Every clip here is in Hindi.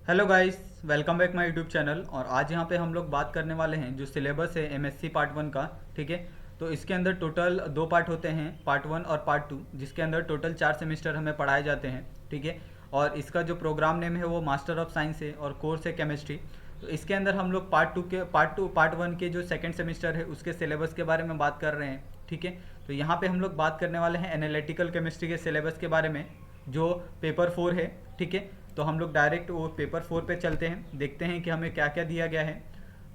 Hello guys, welcome back my YouTube channel. और आज यहाँ पे हम लोग बात करने वाले हैं जो सिलेबस है एमएससी पार्ट वन का। ठीक है, तो इसके अंदर टोटल दो पार्ट होते हैं, पार्ट वन और पार्ट टू, जिसके अंदर टोटल 4 सेमेस्टर हमें पढ़ाए जाते हैं। ठीक है, और इसका जो प्रोग्राम नेम है वो मास्टर ऑफ साइंस है और कोर्स है केमिस्ट्री। तो इसके अंदर हम लोग पार्ट वन के जो सेकेंड सेमेस्टर है उसके सिलेबस के बारे में बात कर रहे हैं। ठीक है, तो यहाँ पे हम लोग बात करने वाले हैं एनालिटिकल केमिस्ट्री के सिलेबस के बारे में, जो पेपर फोर है। ठीक है, तो हम लोग डायरेक्ट वो पेपर फोर पे चलते हैं, देखते हैं कि हमें क्या क्या दिया गया है।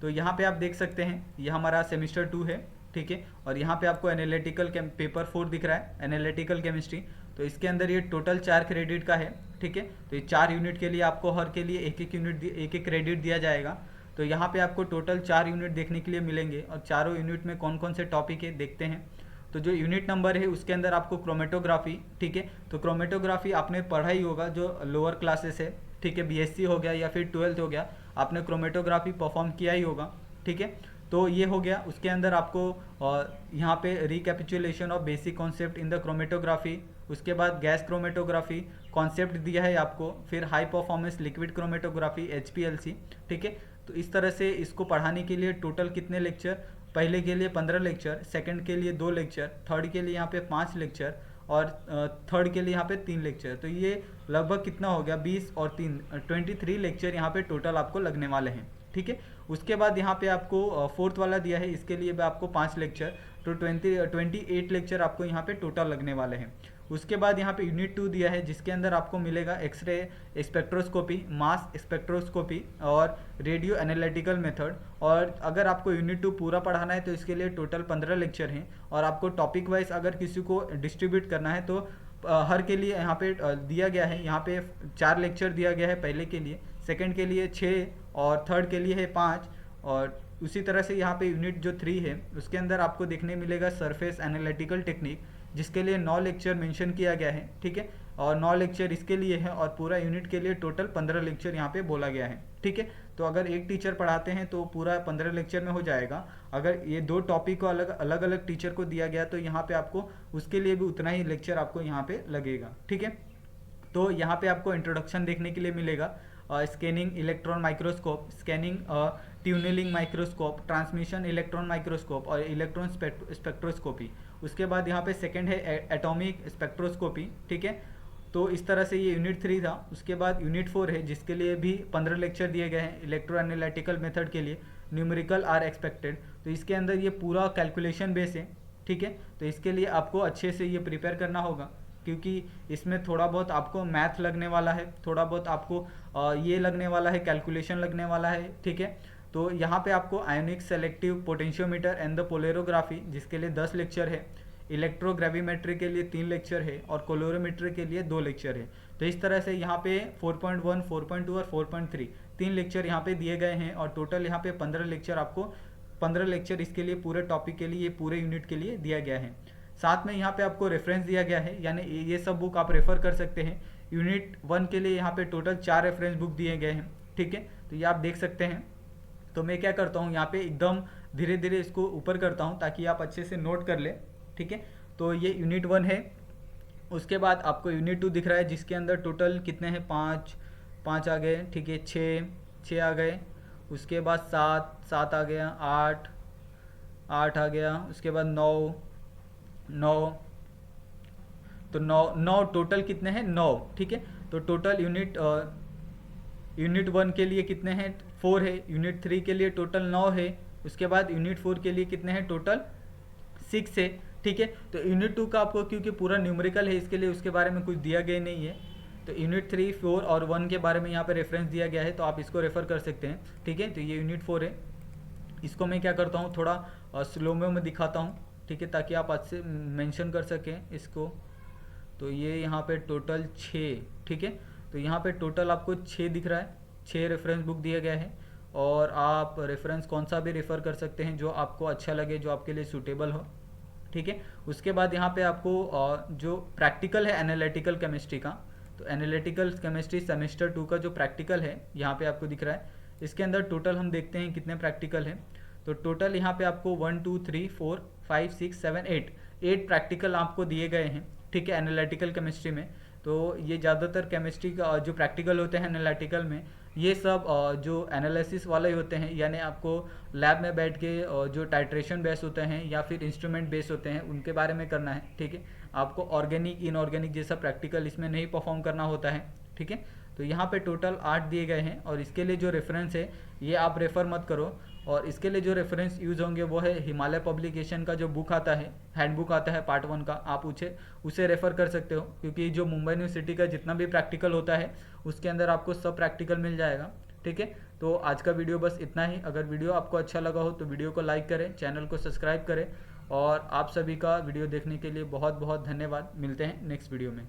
तो यहाँ पे आप देख सकते हैं, ये हमारा सेमिस्टर टू है। ठीक है, और यहाँ पे आपको एनालिटिकल पेपर फोर दिख रहा है, एनालिटिकल केमिस्ट्री। तो इसके अंदर ये टोटल 4 क्रेडिट का है। ठीक है, तो ये 4 यूनिट के लिए आपको हर के लिए एक एक क्रेडिट दिया जाएगा। तो यहाँ पे आपको टोटल 4 यूनिट देखने के लिए मिलेंगे, और चारों यूनिट में कौन कौन से टॉपिक है देखते हैं। तो जो यूनिट नंबर है उसके अंदर आपको क्रोमेटोग्राफी, ठीक है, तो क्रोमेटोग्राफी आपने पढ़ा ही होगा जो लोअर क्लासेस है। ठीक है, बीएससी हो गया या फिर ट्वेल्थ हो गया, आपने क्रोमेटोग्राफी परफॉर्म किया ही होगा। ठीक है, तो ये हो गया। उसके अंदर आपको यहाँ पे recapitulation of basic concept in the chromatography, उसके बाद गैस क्रोमेटोग्राफी कॉन्सेप्ट दिया है आपको, फिर high performance liquid chromatography HPLC. ठीक है, तो इस तरह से इसको पढ़ाने के लिए टोटल कितने लेक्चर, पहले के लिए 15 लेक्चर, सेकंड के लिए 2 लेक्चर, थर्ड के लिए यहाँ पे 5 लेक्चर, और थर्ड के लिए यहाँ पे 3 लेक्चर। तो ये लगभग कितना हो गया, 20 और 3 23 लेक्चर यहाँ पे टोटल आपको लगने वाले हैं। ठीक है, उसके बाद यहाँ पे आपको फोर्थ वाला दिया है, इसके लिए भी आपको 5 लेक्चर, तो 28 लेक्चर आपको यहाँ पे टोटल लगने वाले हैं। उसके बाद यहाँ पे यूनिट टू दिया है, जिसके अंदर आपको मिलेगा एक्सरे स्पेक्ट्रोस्कोपी, मास स्पेक्ट्रोस्कोपी और रेडियो एनालिटिकल मेथड। और अगर आपको यूनिट टू पूरा पढ़ाना है तो इसके लिए टोटल 15 लेक्चर हैं। और आपको टॉपिक वाइज अगर किसी को डिस्ट्रीब्यूट करना है तो हर के लिए यहाँ पे दिया गया है, यहाँ पे 4 लेक्चर दिया गया है पहले के लिए, सेकंड के लिए 6, और थर्ड के लिए है 5। और उसी तरह से यहाँ पे यूनिट जो 3 है उसके अंदर आपको देखने मिलेगा सरफेस एनालिटिकल टेक्निक, जिसके लिए 9 लेक्चर मेंशन किया गया है। ठीक है, और 9 लेक्चर इसके लिए है, और पूरा यूनिट के लिए टोटल 15 लेक्चर यहाँ पे बोला गया है। ठीक है, तो अगर एक टीचर पढ़ाते हैं तो पूरा 15 लेक्चर में हो जाएगा। अगर ये दो टॉपिक को अलग अलग अलग टीचर को दिया गया तो यहाँ पे आपको उसके लिए भी उतना ही लेक्चर आपको यहाँ पे लगेगा। ठीक है, तो यहाँ पे आपको इंट्रोडक्शन देखने के लिए मिलेगा, scanning electron microscope, scanning tunnelling microscope, transmission electron microscope और इलेक्ट्रॉन स्पेक्ट्रोस्कोपी। उसके बाद यहाँ पे सेकंड है एटॉमिक स्पेक्ट्रोस्कोपी। ठीक है, तो इस तरह से ये यूनिट 3 था। उसके बाद यूनिट 4 है, जिसके लिए भी 15 लेक्चर दिए गए हैं, इलेक्ट्रो एनालिटिकल मेथड के लिए न्यूमेरिकल आर एक्सपेक्टेड। तो इसके अंदर ये पूरा कैलकुलेशन बेस है। ठीक है, तो इसके लिए आपको अच्छे से ये प्रिपेयर करना होगा, क्योंकि इसमें थोड़ा बहुत आपको मैथ लगने वाला है, थोड़ा बहुत आपको ये लगने वाला है, कैलकुलेशन लगने वाला है। ठीक है, तो यहाँ पे आपको ionic selective potentiometer and the polarography, जिसके लिए 10 लेक्चर है, इलेक्ट्रोग्रेविमेट्री के लिए 3 लेक्चर है, और कोलोरोमीटर के लिए 2 लेक्चर है। तो इस तरह से यहाँ पे 4.1, 4.2 और 4.3 3 लेक्चर यहाँ पे दिए गए हैं, और टोटल यहाँ पे 15 लेक्चर आपको 15 लेक्चर इसके लिए पूरे टॉपिक के लिए, पूरे यूनिट के लिए दिया गया है। साथ में यहाँ पे आपको रेफरेंस दिया गया है, यानी ये सब बुक आप रेफर कर सकते हैं। यूनिट 1 के लिए यहाँ पे टोटल 4 रेफरेंस बुक दिए गए हैं। ठीक है, तो ये आप देख सकते हैं। तो मैं क्या करता हूँ, यहाँ पे एकदम धीरे धीरे इसको ऊपर करता हूँ ताकि आप अच्छे से नोट कर ले। ठीक है, तो ये यूनिट 1 है। उसके बाद आपको यूनिट 2 दिख रहा है, जिसके अंदर टोटल कितने हैं, 5 5 आ गए। ठीक है, 6 आ गए। उसके बाद 7 आ गया, 8 आ गया। उसके बाद 9 तो 9 टोटल कितने हैं, 9। ठीक है, तो टोटल यूनिट 1 के लिए कितने हैं, 4 है। यूनिट 3 के लिए टोटल 9 है। उसके बाद यूनिट 4 के लिए कितने हैं, टोटल 6 है। ठीक है, तो यूनिट 2 का आपको क्योंकि पूरा न्यूमेरिकल है, इसके लिए उसके बारे में कुछ दिया गया नहीं है। तो यूनिट 3, 4 और 1 के बारे में यहाँ पे रेफरेंस दिया गया है, तो आप इसको रेफर कर सकते हैं। ठीक है, तो ये यूनिट 4 है। इसको मैं क्या करता हूँ, थोड़ा स्लो में दिखाता हूँ। ठीक है, ताकि आप अच्छे मेंशन कर सकें इसको। तो ये यहाँ पे टोटल 6। ठीक है, तो यहाँ पे टोटल आपको 6 दिख रहा है, 6 रेफरेंस बुक दिया गया है। और आप रेफरेंस कौन सा भी रेफ़र कर सकते हैं जो आपको अच्छा लगे, जो आपके लिए सूटेबल हो। ठीक है, उसके बाद यहाँ पे आपको जो प्रैक्टिकल है एनालिटिकल केमिस्ट्री का, तो एनालिटिकल केमिस्ट्री सेमेस्टर 2 का जो प्रैक्टिकल है यहाँ पे आपको दिख रहा है। इसके अंदर टोटल हम देखते हैं कितने प्रैक्टिकल हैं। तो टोटल यहाँ पे आपको 1 2 3 4 5 6 7 8 प्रैक्टिकल आपको दिए गए हैं। ठीक है, एनालिटिकल केमिस्ट्री में। तो ये ज़्यादातर केमिस्ट्री का जो प्रैक्टिकल होते हैं एनालिटिकल में, ये सब जो एनालिसिस वाले ही होते हैं, यानी आपको लैब में बैठ के जो टाइट्रेशन बेस होते हैं या फिर इंस्ट्रूमेंट बेस होते हैं उनके बारे में करना है, ठीक है। आपको ऑर्गेनिक इनऑर्गेनिक जैसा प्रैक्टिकल इसमें नहीं परफॉर्म करना होता है, ठीक है। तो यहाँ पे टोटल 8 दिए गए हैं और इसके लिए जो रेफरेंस है ये आप रेफ़र मत करो। और इसके लिए जो रेफरेंस यूज़ होंगे वो है हिमालय पब्लिकेशन का जो बुक आता है, हैंडबुक आता है पार्ट 1 का, आप उसे रेफ़र कर सकते हो, क्योंकि जो मुंबई यूनिवर्सिटी का जितना भी प्रैक्टिकल होता है उसके अंदर आपको सब प्रैक्टिकल मिल जाएगा, ठीक है। तो आज का वीडियो बस इतना ही। अगर वीडियो आपको अच्छा लगा हो तो वीडियो को लाइक करें, चैनल को सब्सक्राइब करें, और आप सभी का वीडियो देखने के लिए बहुत बहुत धन्यवाद। मिलते हैं नेक्स्ट वीडियो में।